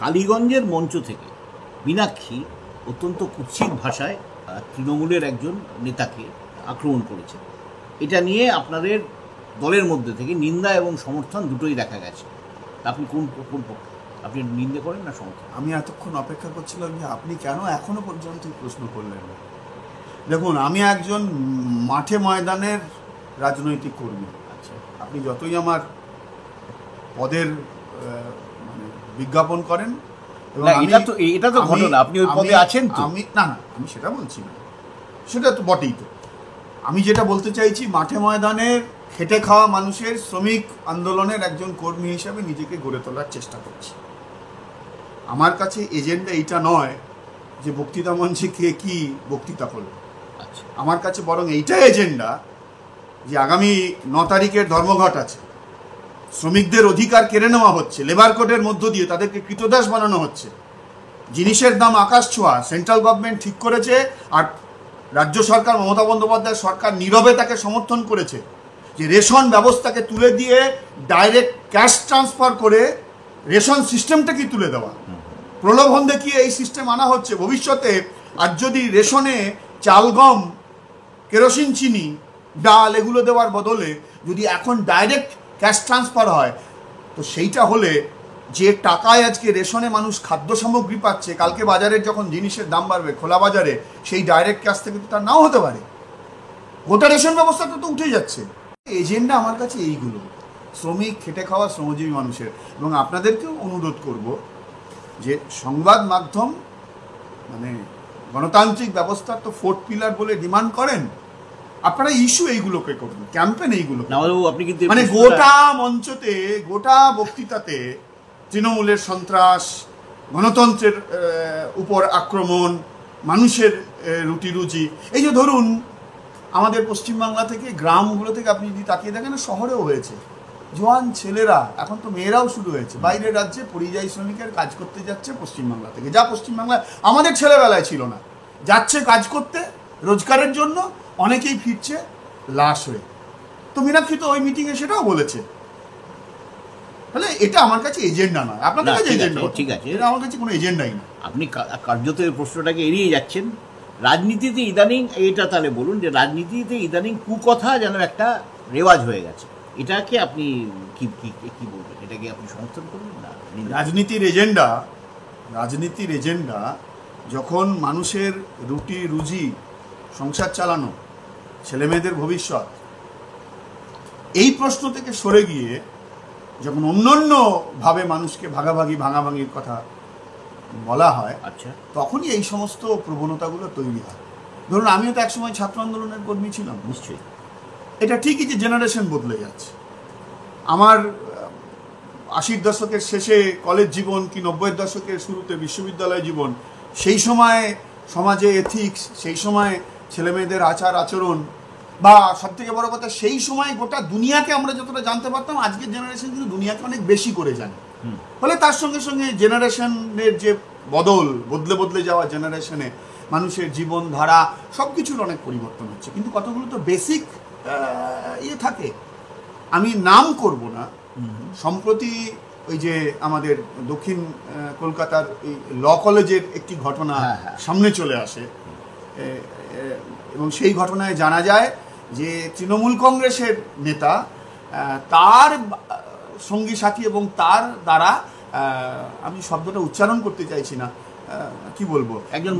কালীগঞ্জের মঞ্চ থেকে মীনাক্ষী অত্যন্ত কুৎসিত ভাষায় তৃণমূলের একজন নেতাকে আক্রমণ করেছে। এটা নিয়ে আপনাদের দলের মধ্যে থেকে নিন্দা এবং সমর্থন দুটোই দেখা গেছে। আপনি কোন পক্ষে? আপনি নিন্দা করেন না সমর্থন? আমি এতক্ষণ অপেক্ষা করছিলাম যে আপনি কেন এখনো পর্যন্ত প্রশ্ন করলেন না। দেখুন, আমি একজন মাঠে ময়দানের রাজনৈতিক কর্মী। আচ্ছা, আপনি যতই আমার পদের মানে বিজ্ঞাপন করেন, এটা তো ঘটনা, আপনি ওই পদে আছেন তো। আমি সেটা বলছি না, সেটা তো বটেই। তো আমি যেটা বলতে চাইছি, মাঠে ময়দানের খেটে খাওয়া মানুষের শ্রমিক আন্দোলনের একজন কর্মী হিসাবে নিজেকে গড়ে তোলার চেষ্টা করছি। আমার কাছে এজেন্ডা এইটা নয় যে বক্তৃতা মঞ্চে কে কি বক্তৃতা করবে। আমার কাছে বরং এইটা এজেন্ডা যে আগামী 9 তারিখের ধর্মঘট আছে, শ্রমিকদের অধিকার কেড়ে নেওয়া হচ্ছে, লেবার কোডের মধ্য দিয়ে তাদেরকে কৃতদাস বানানো হচ্ছে, জিনিসের দাম আকাশ ছোঁয়া, সেন্ট্রাল গভর্নমেন্ট ঠিক করেছে, আর রাজ্য সরকার মমতা বন্দ্যোপাধ্যায় সরকার নীরবে তাকে সমর্থন করেছে যে রেশন ব্যবস্থাকে তুলে দিয়ে ডাইরেক্ট ক্যাশ ট্রান্সফার করে রেশন সিস্টেমটাকে তুলে দেওয়া। প্রলোভন দেখিয়ে এই সিস্টেম আনা হচ্ছে। ভবিষ্যতে আর যদি রেশনে চাল, গম, কেরোসিন, চিনি, ডাল এগুলো দেওয়ার বদলে যদি এখন ডাইরেক্ট ক্যাশ ট্রান্সফার হয়, তো সেইটা হলে যে টাকায় আজকে রেশনে মানুষ খাদ্য সামগ্রী পাচ্ছে, কালকে বাজারের যখন জিনিসের দাম বাড়বে খোলা বাজারে, সেই ডাইরেক্ট ক্যাশ থেকে তো তার নাও হতে পারে। গোটা রেশন ব্যবস্থাটা তো উঠে যাচ্ছে। এজেন্ডা আমার কাছে এইগুলো, শ্রমিক, খেটে খাওয়া শ্রমজীবী মানুষের। এবং আপনাদেরকেও অনুরোধ করব যে সংবাদ মাধ্যম মানে গণতান্ত্রিক ব্যবস্থার তো 4th পিলার বলে ডিমান্ড করেন, আপনারা ইস্যু এইগুলোকে করুন, ক্যাম্পেন এইগুলো। আপনি কিন্তু মানে গোটা মঞ্চতে, গোটা বক্তৃতাতে তৃণমূলের সন্ত্রাস, গণতন্ত্রের উপর আক্রমণ, মানুষের রুটি রুজি। এই যে ধরুন আমাদের পশ্চিমবাংলা থেকে গ্রামগুলো থেকে আপনি যদি তাকিয়ে দেখেন, শহরেও হয়েছে, জোয়ান ছেলেরা, এখন তো মেয়েরাও শুরু হয়েছে, বাইরের রাজ্যে পরিযায়ী শ্রমিকের কাজ করতে যাচ্ছে পশ্চিমবাংলা থেকে, যা পশ্চিমবাংলায় আমাদের ছেলেবেলায় ছিল না। যাচ্ছে কাজ করতে রোজগারের জন্য, অনেকেই ফিরছে লাশ হয়ে। তো মীনাক্ষী তো ওই মিটিংয়ে সেটাও বলেছে। তাহলে এটা আমার কাছে এজেন্ডা নয়, আপনাদের কাছে এজেন্ডা। ঠিক আছে, এটা আমার কাছে কোনো এজেন্ডাই না। আপনি কার্যত প্রশ্নটাকে এড়িয়ে যাচ্ছেন। রাজনীতিতে ইদানিং এটা তাহলে বলুন যে রাজনীতিতে ইদানিং কুকথা যেন একটা রেওয়াজ হয়ে গেছে, এটাকে আপনি কি কি বলবেন? এটাকে আপনি সমর্থন করবেন না? রাজনীতির এজেন্ডা যখন মানুষের রুটি রুজি, সংসার চালানো, ছেলেমেয়েদের ভবিষ্যৎ, এই প্রশ্ন থেকে সরে গিয়ে যখন অন্যান্যভাবে মানুষকে ভাঙাভাঙির কথা বলা হয়, আচ্ছা, তখনই এই সমস্ত প্রবণতাগুলো তৈরি হয়। ধরুন আমিও তো একসময় ছাত্র আন্দোলনের কর্মী ছিলাম। নিশ্চয়ই এটা ঠিকই যে জেনারেশন বদলে যাচ্ছে। আমার 80-র দশকের শেষে কলেজ জীবন কি 90-এর দশকের শুরুতে বিশ্ববিদ্যালয় জীবন, সেই সময় সমাজে এথিক্স, সেই সময় ছেলেমেয়েদের আচার আচরণ, বা সব থেকে বড় কথা সেই সময় গোটা দুনিয়াকে আমরা যতটা জানতে পারতাম, আজকের জেনারেশন কিন্তু দুনিয়াকে অনেক বেশি করে জানে। ফলে তার সঙ্গে সঙ্গে জেনারেশনের যে বদলে যাওয়া জেনারেশনে মানুষের জীবনধারা সব কিছুর অনেক পরিবর্তন হচ্ছে, কিন্তু কতগুলো তো বেসিক থাকে। আমি নাম করব না। সম্প্রতি ওই যে আমাদের দক্ষিণ কলকাতার এই ল কলেজের একটি ঘটনা সামনে চলে আসে, এবং সেই ঘটনায় জানা যায় যে তৃণমূল কংগ্রেসের নেতা, তার সঙ্গী সাথী এবং তার দ্বারা, আমি শব্দটা উচ্চারণ করতে চাইছি না, কি বলবো, একজন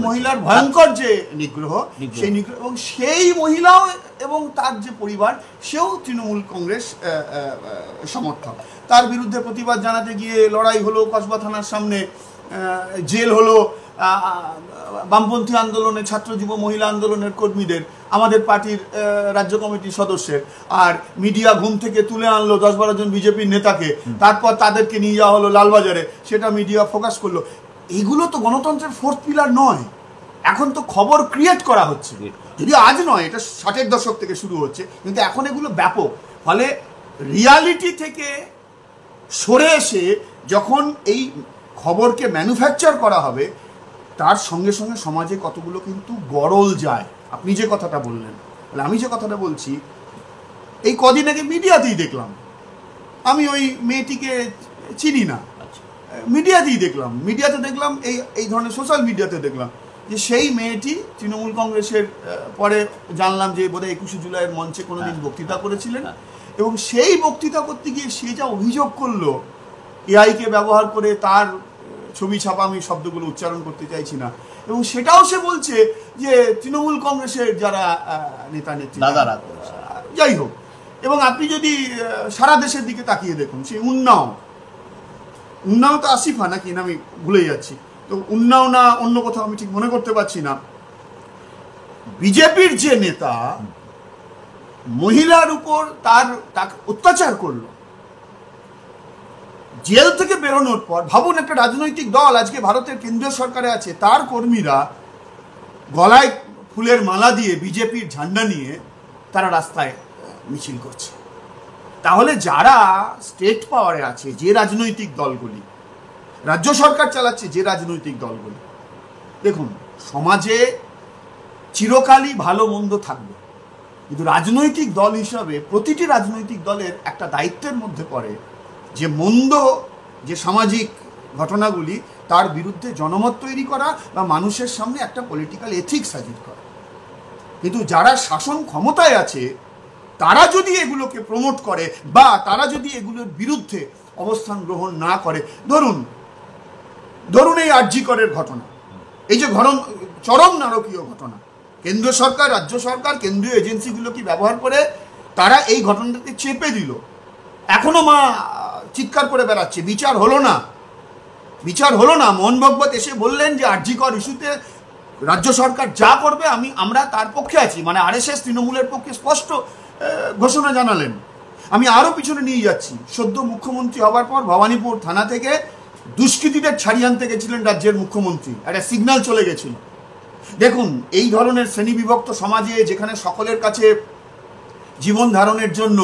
মহিলার ভয়ঙ্কর যে নিগ্রহ, সেই নিগ্রহ, এবং সেই মহিলাও এবং তার যে পরিবার, সেও তৃণমূল কংগ্রেস সমর্থক। তার বিরুদ্ধে প্রতিবাদ জানাতে গিয়ে লড়াই হলো কসবা থানার সামনে, জেল হলো বামপন্থী আন্দোলনে, ছাত্র যুব মহিলা আন্দোলনের কর্মীদের, আমাদের পার্টির রাজ্য কমিটির সদস্যের, আর মিডিয়া ঘুম থেকে তুলে আনলো 10-12 জন বিজেপির নেতাকে, তারপর তাদেরকে নিয়ে যাওয়া হলো লালবাজারে, সেটা মিডিয়া ফোকাস করলো। এগুলো তো গণতন্ত্রের 4th পিলার নয়। এখন তো খবর ক্রিয়েট করা হচ্ছে, যদি আজ নয়, এটা 60-এর দশক থেকে শুরু হচ্ছে, কিন্তু এখন এগুলো ব্যাপক। ফলে রিয়ালিটি থেকে সরে এসে যখন এই খবরকে ম্যানুফ্যাকচার করা হবে, তার সঙ্গে সঙ্গে সমাজে কতগুলো কিন্তু গরল যায়। আপনি যে কথাটা বললেন, তাহলে আমি যে কথাটা বলছি, এই কদিন আগে মিডিয়াতেই দেখলাম, আমি ওই মেয়েটিকে চিনি না, মিডিয়াতেই দেখলাম, এই ধরনের সোশ্যাল মিডিয়াতে দেখলাম যে সেই মেয়েটি তৃণমূল কংগ্রেসের পরে জানলাম যে বোধহয় 21শে জুলাইয়ের মঞ্চে কোনোদিন বক্তৃতা করেছিলেন, এবং সেই বক্তৃতা করতে গিয়ে সে যা অভিযোগ করলো এআইকে ব্যবহার করে, তার ছবি ছাপা, আমি শব্দগুলো উচ্চারণ করতে চাইছি না, এবং সেটাও সে বলছে যে তৃণমূল কংগ্রেসের যারা নেতা নেত্রী, যাই হোক। এবং আপনি যদি সারা দেশের দিকে তাকিয়ে দেখুন, সেই উন্নাও তো আসিফা নাকি, না আমি ভুলে যাচ্ছি, তো উন্নাও না অন্য কোথাও আমি ঠিক মনে করতে পারছি না, বিজেপির যে নেতা মহিলার উপর তাকে অত্যাচার করলো, জেল থেকে বেরোনোর পর, ভাবুন একটা রাজনৈতিক দল আজকে ভারতের কেন্দ্রীয় সরকারে আছে, তার কর্মীরা গলায় ফুলের মালা দিয়ে বিজেপির ঝান্ডা নিয়ে তারা রাস্তায় মিছিল করছে। তাহলে যারা স্টেট পাওয়ারে আছে, যে রাজনৈতিক দলগুলি, রাজ্য সরকার চালাচ্ছে যে রাজনৈতিক দলগুলি, দেখুন সমাজে চিরকালই ভালো মন্দ থাকবে, কিন্তু রাজনৈতিক দল হিসাবে প্রতিটি রাজনৈতিক দলের একটা দায়িত্বের মধ্যে পড়ে যে মন্দ যে সামাজিক ঘটনাগুলি, তার বিরুদ্ধে জনমত তৈরি করা বা মানুষের সামনে একটা পলিটিক্যাল এথিক্স হাজির করা। কিন্তু যারা শাসন ক্ষমতায় আছে তারা যদি এগুলোকে প্রমোট করে বা তারা যদি এগুলোর বিরুদ্ধে অবস্থান গ্রহণ না করে, ধরুন এই আরজিকরের ঘটনা, এই যে চরম নারকীয় ঘটনা, কেন্দ্র সরকার, রাজ্য সরকার, কেন্দ্রীয় এজেন্সিগুলোকে ব্যবহার করে তারা এই ঘটনাটাকে চেপে দিল। এখনো মা চিৎকার করে বেড়াচ্ছে, বিচার হলো না। মোহন ভাগবত এসে বললেন যে আরজিকর ইস্যুতে রাজ্য সরকার যা করবে আমরা তার পক্ষে আছি, মানে আরএসএস তৃণমূলের পক্ষে স্পষ্ট ঘোষণা জানালেন। আমি আরো পিছনে নিয়ে যাচ্ছি, সদ্য মুখ্যমন্ত্রী হবার পর ভবানীপুর থানা থেকে দুষ্কৃতীদের ছাড়িয়ে আনতে গেছিলেন রাজ্যের মুখ্যমন্ত্রী, একটা সিগন্যাল চলে গেছিল। দেখুন এই ধরনের শ্রেণীবিভক্ত সমাজে, যেখানে সকলের কাছে জীবন ধারণের জন্য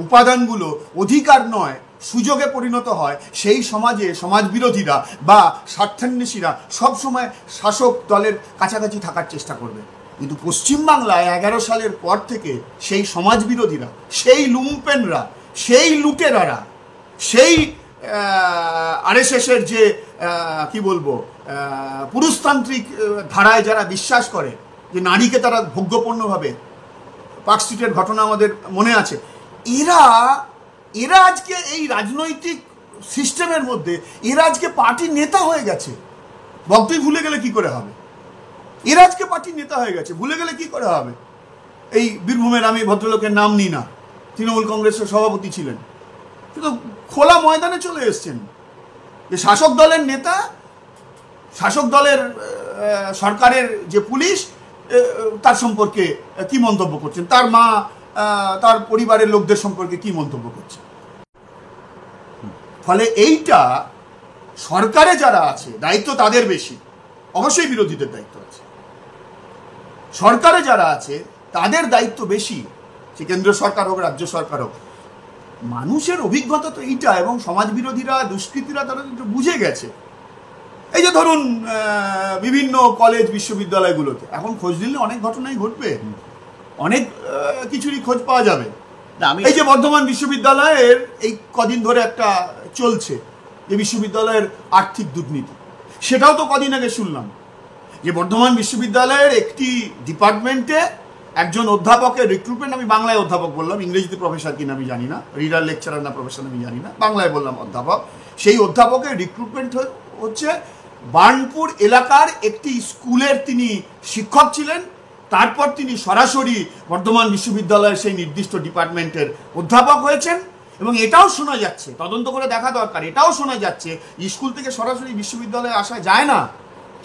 উপাদানগুলো অধিকার নয় সুযোগে পরিণত হয়, সেই সমাজে সমাজ বিরোধীরা বা স্বার্থান্বেষীরা সবসময় শাসক দলের কাছাকাছি থাকার চেষ্টা করবে। কিন্তু পশ্চিমবাংলায় 11 সালের পর থেকে সেই সমাজ বিরোধীরা, সেই লুম্পেনরা, সেই লুটেরারা, সেই আরএসএসের যে কি বলবো পুরুষতান্ত্রিক ধারায় যারা বিশ্বাস করে, যে নারীকে তারা ভোগ্যপণ্য ভাবে, পার্ক স্ট্রিটের ঘটনা আমাদের মনে আছে, এরা আজকে এই রাজনৈতিক সিস্টেমের মধ্যে এরা আজকে পার্টির নেতা হয়ে গেছে। বক্তব্য ভুলে গেলে কি করে হবে? এরা আজকে পার্টির নেতা হয়ে গেছে, ভুলে গেলে কি করে হবে? এই বীরভূমের, আমি ভদ্রলোকের নাম নিই না, তৃণমূল কংগ্রেসের সভাপতি ছিলেন, কিন্তু খোলা ময়দানে চলে এসছেন যে শাসক দলের নেতা, শাসক দলের সরকারের যে পুলিশ, তার সম্পর্কে কি মন্তব্য করছেন, তার মা, তার পরিবারের লোকদের সম্পর্কে কি মন্তব্য করছে। ফলে এইটা সরকারে যারা আছে দায়িত্ব তাদের বেশি, অবশ্যই বিরোধীদের দায়িত্ব আছে, সরকারে যারা আছে তাদের দায়িত্ব বেশি, সে কেন্দ্র সরকার হোক রাজ্য সরকার হোক। মানুষের অভিজ্ঞতা তো এইটা, এবং সমাজ বিরোধীরা, দুষ্কৃতীরা তারা কিন্তু বুঝে গেছে। এই যে ধরুন বিভিন্ন কলেজ বিশ্ববিদ্যালয়গুলোতে এখন খোঁজ নিলে অনেক ঘটনাই ঘটবে, অনেক কিছুরই খোঁজ পাওয়া যাবে। এই যে বর্ধমান বিশ্ববিদ্যালয়ের এই কদিন ধরে একটা চলছে যে বিশ্ববিদ্যালয়ের আর্থিক দুর্নীতি, সেটাও তো কদিন আগে শুনলাম যে বর্ধমান বিশ্ববিদ্যালয়ের একটি ডিপার্টমেন্টে একজন অধ্যাপকের রিক্রুটমেন্ট, আমি বাংলায় অধ্যাপক বললাম, ইংরেজিতে প্রফেসর কিনা আমি জানি না, রিডার লেকচারার না প্রফেসর আমি জানি না, বাংলায় বললাম অধ্যাপক, সেই অধ্যাপকের রিক্রুটমেন্ট হচ্ছে বার্নপুর এলাকার একটি স্কুলের তিনি শিক্ষক ছিলেন, তারপর তিনি সরাসরি বর্ধমান বিশ্ববিদ্যালয়ের সেই নির্দিষ্ট ডিপার্টমেন্টের অধ্যাপক হয়েছেন। এবং এটাও শোনা যাচ্ছে, তদন্ত করে দেখা দরকার, এটাও শোনা যাচ্ছে স্কুল থেকে সরাসরি বিশ্ববিদ্যালয়ে আসা যায় না,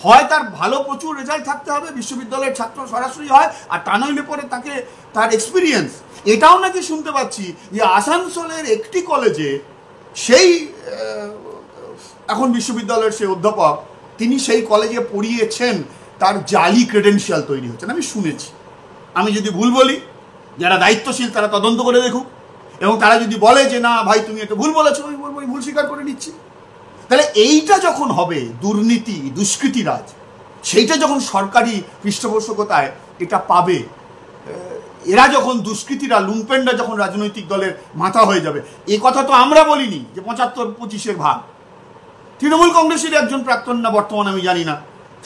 হয় তার ভালো প্রচুর রেজাল্ট থাকতে হবে, বিশ্ববিদ্যালয়ের ছাত্র সরাসরি হয়, আর তা নইলে পরে তাকে তার এক্সপিরিয়েন্স। এটাও নাকি শুনতে পাচ্ছি যে আসানসোলের একটি কলেজে সেই এখন বিশ্ববিদ্যালয়ের সেই অধ্যাপক, তিনি সেই কলেজে পড়িয়েছেন, তার জালি ক্রেডেনশিয়াল তৈরি হচ্ছেন, আমি শুনেছি। আমি যদি ভুল বলি, যারা দায়িত্বশীল তারা তদন্ত করে দেখুক, এবং তারা যদি বলে যে না ভাই তুমি এটা ভুল বলেছো, আমি বলবো ভুল স্বীকার করে নিচ্ছি। তাহলে এইটা যখন হবে দুর্নীতি, দুষ্কৃতিরাজ, সেইটা যখন সরকারি পৃষ্ঠপোষকতায় এটা পাবে, এরা যখন দুষ্কৃতীরা, লুম্পেনরা যখন রাজনৈতিক দলের মাথা হয়ে যাবে, এই কথা তো আমরা বলিনি যে 75-25 ভাগ, তৃণমূল কংগ্রেসের একজন প্রাক্তন না বর্তমান আমি জানি না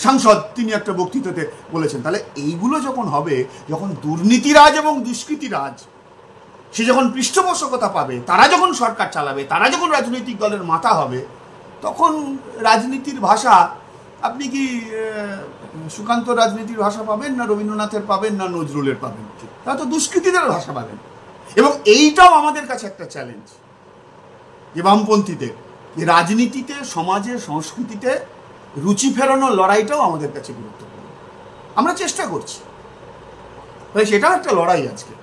সাংসদ, তিনি একটা বক্তৃতাতে বলেছেন। তাহলে এইগুলো যখন হবে, যখন দুর্নীতিরাজ এবং দুষ্কৃতিরাজ সে যখন পৃষ্ঠপোষকতা পাবে, তারা যখন সরকার চালাবে, তারা যখন রাজনৈতিক দলের মাথা হবে, তখন রাজনীতির ভাষা আপনি কি সুকান্ত রাজনীতির ভাষা পাবেন, না রবীন্দ্রনাথের পাবেন, না নজরুলের পাবেন? তারা তো দুষ্কৃতীদের ভাষা পাবেন। এবং এইটাও আমাদের কাছে একটা চ্যালেঞ্জ যে বামপন্থীদের, যে রাজনীতিতে, সমাজে, সংস্কৃতিতে রুচি ফেরানোর লড়াইটাও আমাদের কাছে গুরুত্বপূর্ণ। আমরা চেষ্টা করছি, তাই সেটাও একটা লড়াই আজকে।